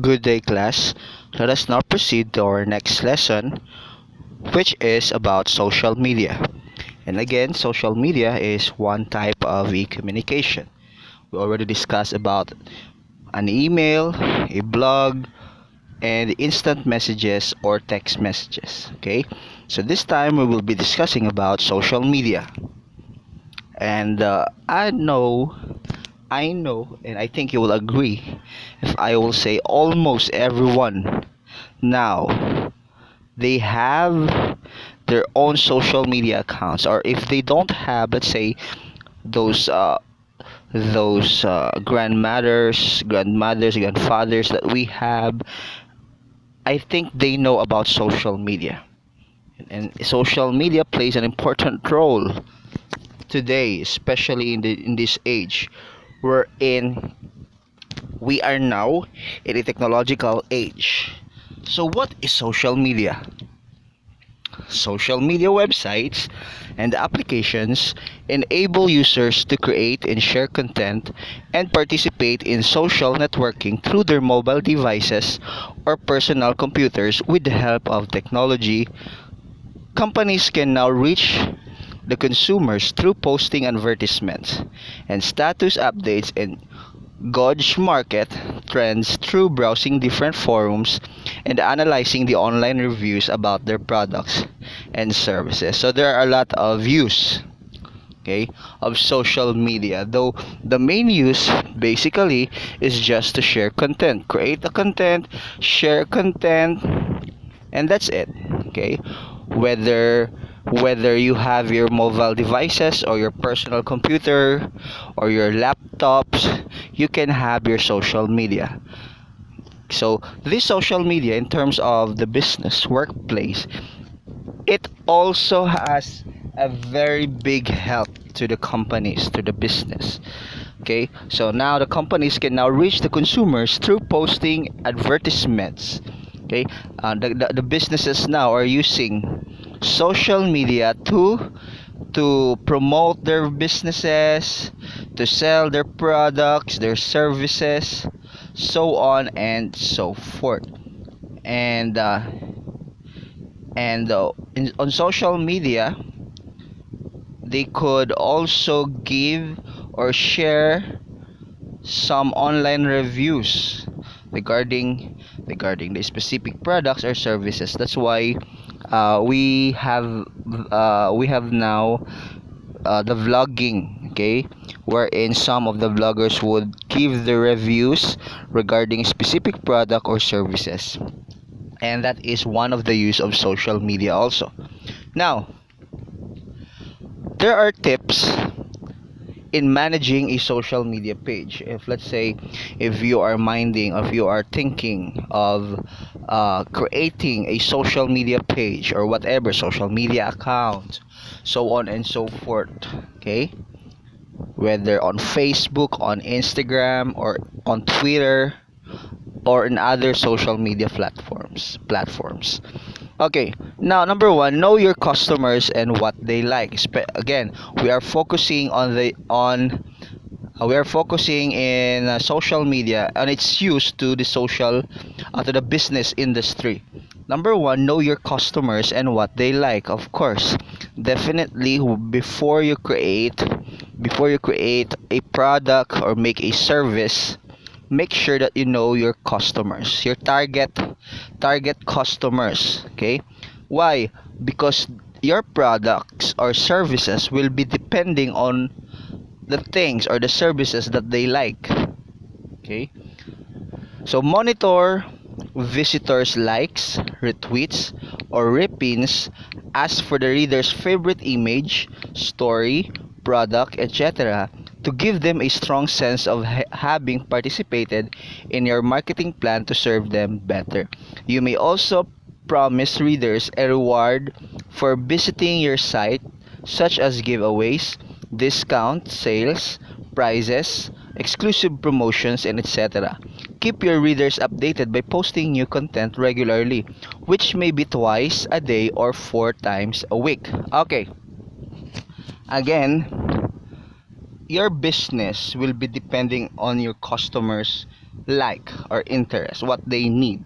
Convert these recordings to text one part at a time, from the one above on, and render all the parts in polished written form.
Good day, class. Let us now proceed to our next lesson, which is about social media. And again, social media is one type of e-communication. We already discussed about an email, a blog, and instant messages or text messages. Okay, so this time we will be discussing about social media. And I know, and I think you will agree if I will say almost everyone now they have their own social media accounts, or if they don't have, let's say, those grandmothers, grandfathers that we have, I think they know about social media. And social media plays an important role today, especially in this age wherein we are now in a technological age. So what is social media? Social media websites and applications enable users to create and share content and participate in social networking through their mobile devices or personal computers with the help of technology. Companies can now reach the consumers through posting advertisements and status updates and gauge market trends through browsing different forums and analyzing the online reviews about their products and services. So there are a lot of use, okay, of social media. Though the main use basically is just to share content, create a content, share content, and that's it. Okay, whether you have your mobile devices or your personal computer or your laptops, you can have your social media. So this social media, in terms of the business workplace, it also has a very big help to the companies, to the business. Okay, so now the companies can now reach the consumers through posting advertisements. Okay, the businesses now are using social media to promote their businesses, to sell their products, their services, so on and so forth. And on social media, they could also give or share some online reviews regarding the specific products or services. That's why we have now the vlogging, okay, wherein some of the vloggers would give the reviews regarding specific product or services, and that is one of the use of social media also. Now, there are tips in managing a social media page. If, let's say, if you are minding, if you are thinking of creating a social media page or whatever social media account, so on and so forth, okay, whether on Facebook, on Instagram, or on Twitter, or in other social media platforms. Okay, now number one, know your customers and what they like. Again, we are focusing on the on we are focusing in social media and its use to the social to the business industry. Number one, know your customers and what they like. Of course, definitely before you create a product or make a service, make sure that you know your customers, your target customers. Okay, why? Because your products or services will be depending on the things or the services that they like. Okay, so monitor visitors likes, retweets, or repins. Ask for the reader's favorite image, story, product, etc., to give them a strong sense of having participated in your marketing plan to serve them better. You may also promise readers a reward for visiting your site, such as giveaways, discount sales, prizes, exclusive promotions, and etc. Keep your readers updated by posting new content regularly, which may be twice a day or 4 times a week. Okay, again, your business will be depending on your customers like or interest, what they need.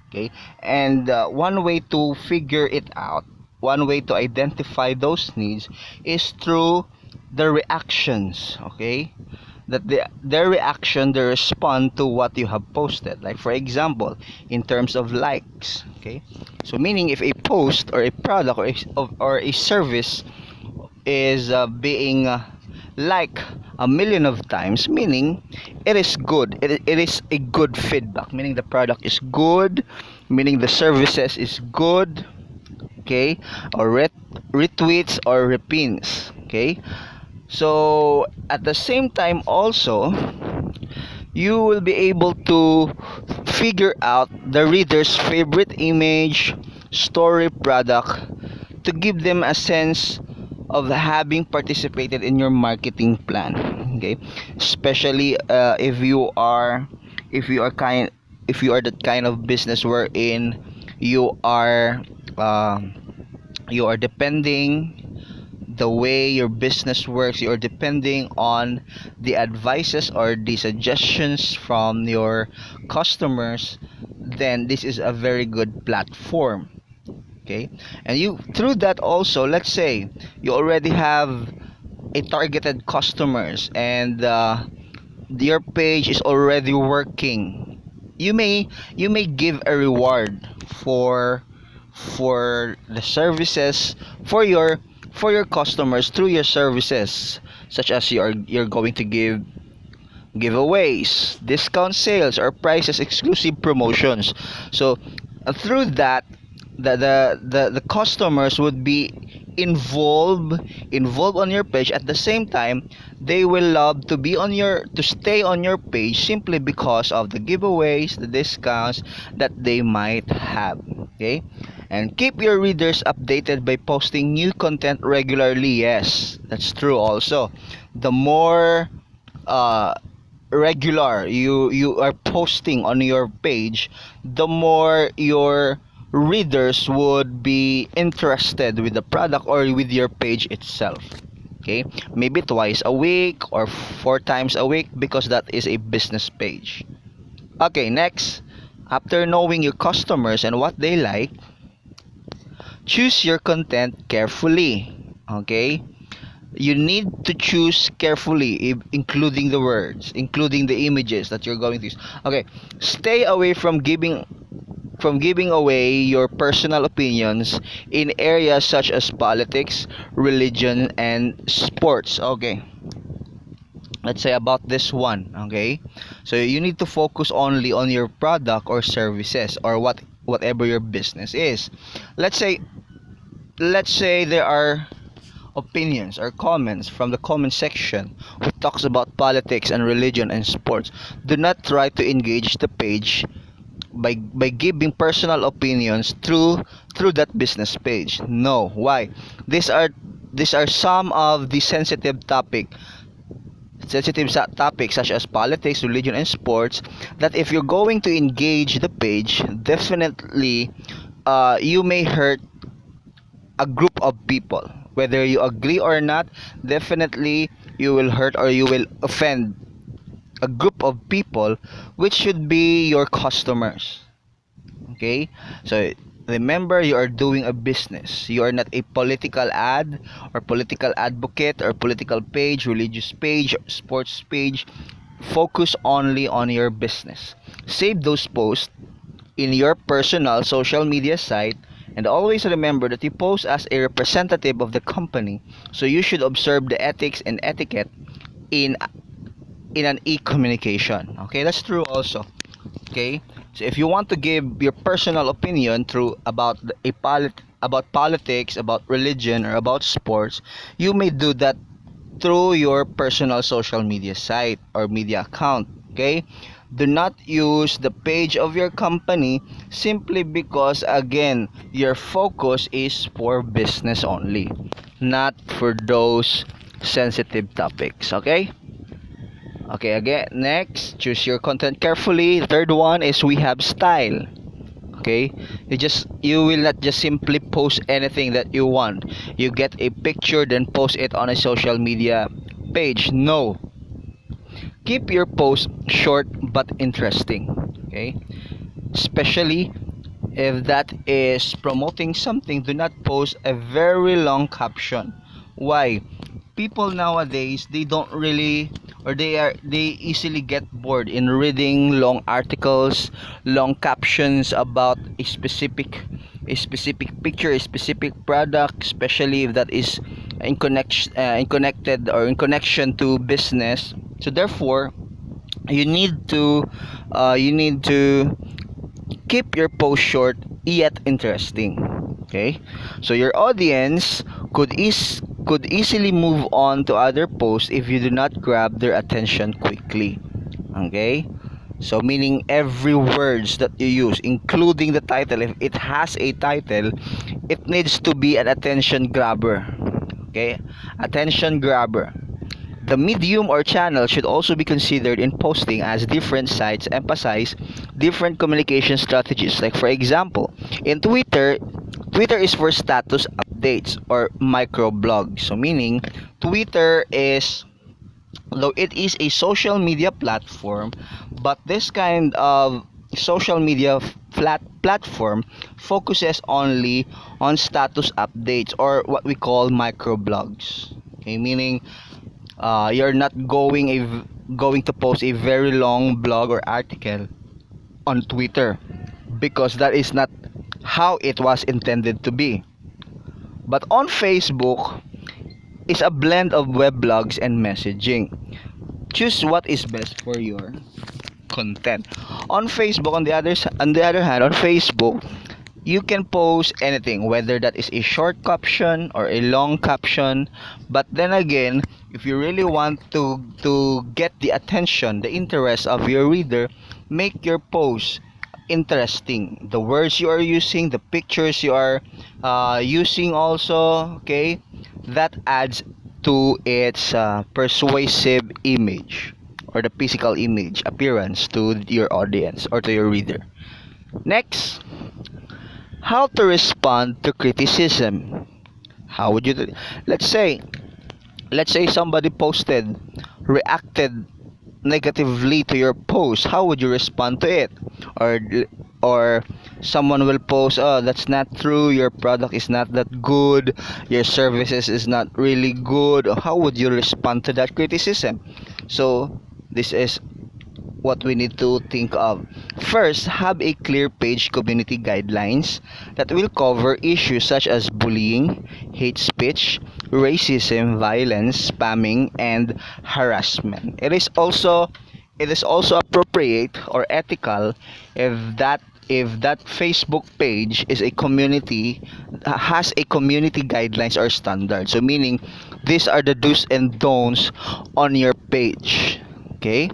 Okay, and one way to figure it out, one way to identify those needs is through the reactions. Okay, that their reaction, they respond to what you have posted. Like for example, in terms of likes. Okay, so meaning if a post or a product or a service is being like a million of times, meaning it is good, it is a good feedback, meaning the product is good, meaning the services is good. Okay, or retweets or repins. Okay, so at the same time also, you will be able to figure out the reader's favorite image, story, product, to give them a sense of having participated in your marketing plan. Okay, especially if you are kind if you are that kind of business wherein you are uh, you are depending, the way your business works, you're depending on the advices or the suggestions from your customers, then this is a very good platform. Okay, and you through that also, let's say you already have a targeted customers, and your page is already working, you may give a reward for the services for your customers through your services, such as you're going to give giveaways, discount sales or prices, exclusive promotions. So through that, the customers would be involved on your page. At the same time, they will love to stay on your page simply because of the giveaways, the discounts that they might have. Okay, and keep your readers updated by posting new content regularly. Yes, that's true also. The more uh regular you are posting on your page, the more your readers would be interested with the product or with your page itself. Okay, maybe twice a week or four times a week, because that is a business page. Okay, next, after knowing your customers and what they like, choose your content carefully. Okay, you need to choose carefully, including the words, including the images that you're going to use. Okay, stay away from giving away your personal opinions in areas such as politics, religion, and sports. Okay, let's say about this one. Okay, so you need to focus only on your product or services, or whatever your business is. Let's say let's say there are opinions or comments from the comment section who talks about politics and religion and sports. Do not try to engage the page by giving personal opinions through that business page. No, why? These are some of the topics such as politics, religion, and sports, that if you're going to engage the page, definitely you may hurt a group of people. Whether you agree or not, definitely you will hurt or you will offend a group of people, which should be your customers. Okay, so remember, you are doing a business. You are not a political ad or political advocate or political page, religious page, sports page. Focus only on your business. Save those posts in your personal social media site, and always remember that you post as a representative of the company, so you should observe the ethics and etiquette in an e-communication. Okay, that's true also. Okay, so if you want to give your personal opinion through about politics, about religion, or about sports, you may do that through your personal social media site or media account. Okay, do not use the page of your company simply because, again, your focus is for business only, not for those sensitive topics. Okay, again, next, choose your content carefully. Third one is we have style. Okay, you will not just simply post anything that you want. You get a picture, then post it on a social media page. No, Keep your post short but interesting. Okay, especially if that is promoting something, do not post a very long caption. Why? People nowadays, they don't really, or they easily get bored in reading long articles, long captions about a specific picture, a specific product, especially if that is in connection to business. So therefore, you need to keep your post short yet interesting. Okay, so your audience could easily move on to other posts if you do not grab their attention quickly. Okay, so meaning every words that you use, including the title, if it has a title, it needs to be an attention grabber. Okay, attention grabber. The medium or channel should also be considered in posting, as different sites emphasize different communication strategies. Like for example, in Twitter is for status updates or microblogs. So meaning Twitter is, though it is a social media platform, but this kind of social media flat platform focuses only on status updates or what we call microblogs. Okay, meaning you're not going to post a very long blog or article on Twitter, because that is not how it was intended to be. But on Facebook is a blend of web blogs and messaging. Choose what is best for your content. On Facebook, on the other hand, on Facebook, you can post anything, whether that is a short caption or a long caption. But then again, if you really want to get the attention, the interest of your reader, make your post interesting. The words you are using, the pictures you are using also, okay, that adds to its persuasive image, or the physical image appearance to your audience or to your reader. Next, how to respond to criticism. How would you do? Let's say somebody reacted negatively to your post. How would you respond to it? Or someone will post, oh, that's not true, your product is not that good, your services is not really good. How would you respond to that criticism? So this is what we need to think of. First, have a clear page community guidelines that will cover issues such as bullying, hate speech, racism, violence, spamming, and harassment. It is also appropriate or ethical if that Facebook page is a community, has a community guidelines or standards. So meaning these are the do's and don'ts on your page. Okay,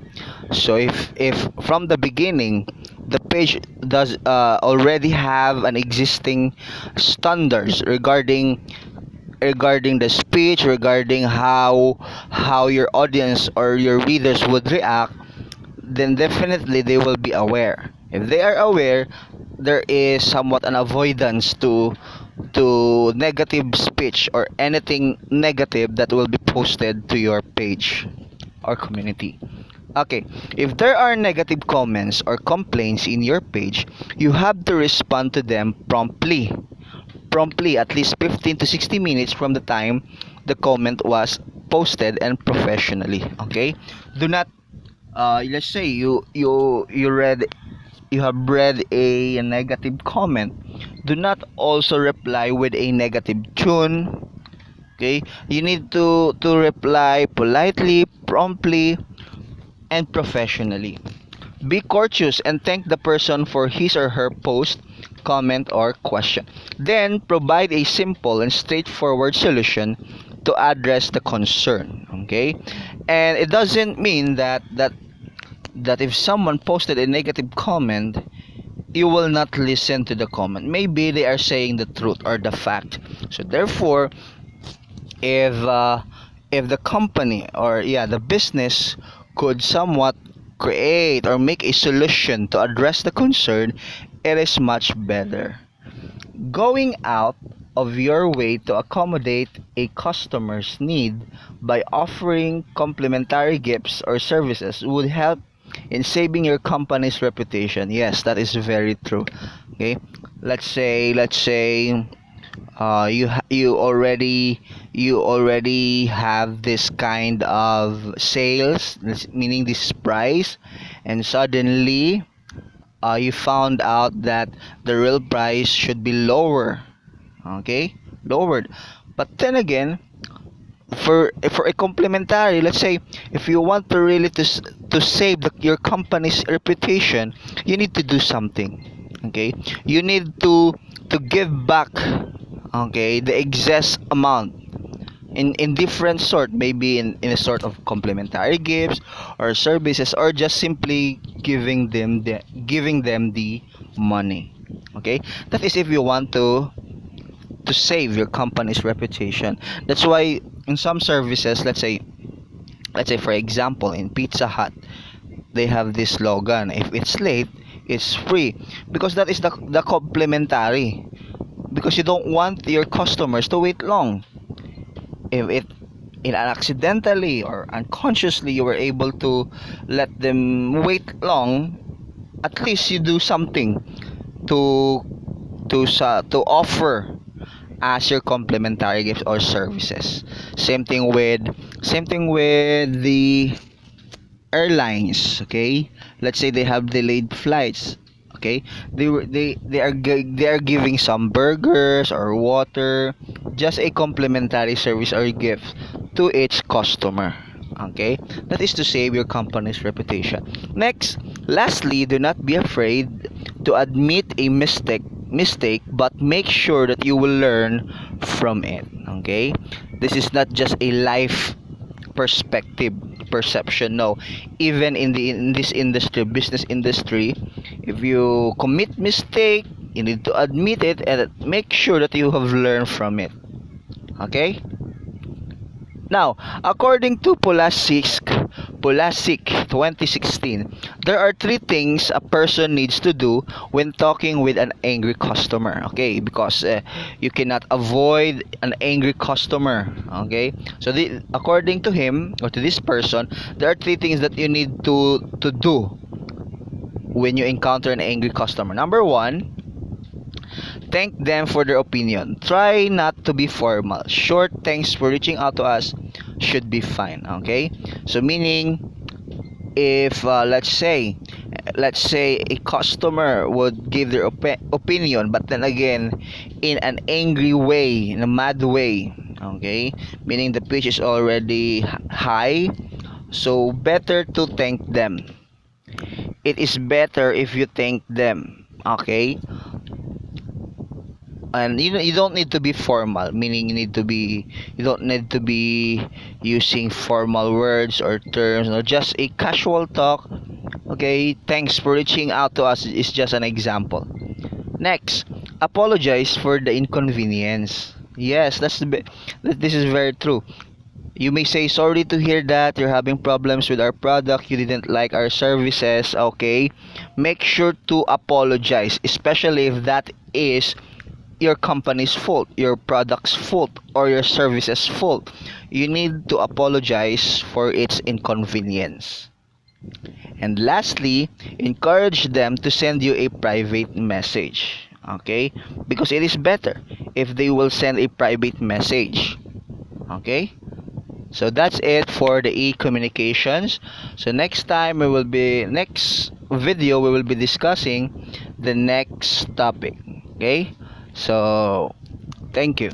so if from the beginning the page does already have an existing standards regarding the speech, regarding how your audience or your readers would react, then definitely they will be aware. If they are aware, there is somewhat an avoidance to negative speech or anything negative that will be posted to your page or community. Okay, if there are negative comments or complaints in your page, you have to respond to them promptly. Promptly, at least 15 to 60 minutes from the time the comment was posted, and professionally. Okay? Do not let's say you have read a negative comment. Do not also reply with a negative tune. Okay? You need to reply politely, promptly, and professionally. Be courteous and thank the person for his or her post, comment, or question. Then provide a simple and straightforward solution to address the concern. Okay? And it doesn't mean that if someone posted a negative comment, you will not listen to the comment. Maybe they are saying the truth or the fact. So therefore, if the company, or yeah, the business could somewhat create or make a solution to address the concern, it is much better. Going out of your way to accommodate a customer's need by offering complimentary gifts or services would help in saving your company's reputation. Yes, that is very true. Okay, let's say you already have this kind of sales, meaning this price, and suddenly you found out that the real price should be lower. Okay, lowered. But then again, for a complimentary, let's say, if you want to really to save your company's reputation, you need to do something. Okay, you need to give back, okay, the excess amount in different sort, maybe in a sort of complimentary gifts or services, or just simply giving them the money. Okay, that is if you want to save your company's reputation. That's why in some services, let's say for example in Pizza Hut, they have this slogan: if it's late, it's free, because that is the complimentary, because you don't want your customers to wait long. If it in accidentally or unconsciously you were able to let them wait long, at least you do something to to offer as your complimentary gifts or services. Same thing with the airlines. Okay, let's say they have delayed flights. Okay, they are giving some burgers or water, just a complimentary service or gift to each customer. Okay, that is to save your company's reputation. Next, lastly, do not be afraid to admit a mistake, but make sure that you will learn from it. Okay, this is not just a life perspective perception. No, even in this industry, business industry, if you commit mistake, you need to admit it and make sure that you have learned from it. Okay, now, according to Pulasic 2016, there are three things a person needs to do when talking with an angry customer. Okay, because you cannot avoid an angry customer. Okay, so according to him, or to this person, there are three things that you need to do when you encounter an angry customer. Number one, thank them for their opinion. Try not to be formal. Short thanks for reaching out to us should be fine. Okay, so meaning, if let's say a customer would give their opinion, but then again in an angry way, in a mad way. Okay, meaning the pitch is already high, so better to thank them. It is better if you thank them. Okay, and you don't need to be formal, meaning you don't need to be using formal words or terms, or just a casual talk. Okay, thanks for reaching out to us is just an example. Next, apologize for the inconvenience. Yes, this is very true. You may say, sorry to hear that you're having problems with our product, you didn't like our services. Okay, make sure to apologize, especially if that is your company's fault, your product's fault, or your services fault. You need to apologize for its inconvenience. And lastly, encourage them to send you a private message. Okay, because it is better if they will send a private message. Okay, so that's it for the e-communications. So next video we will be discussing the next topic. Okay, so thank you.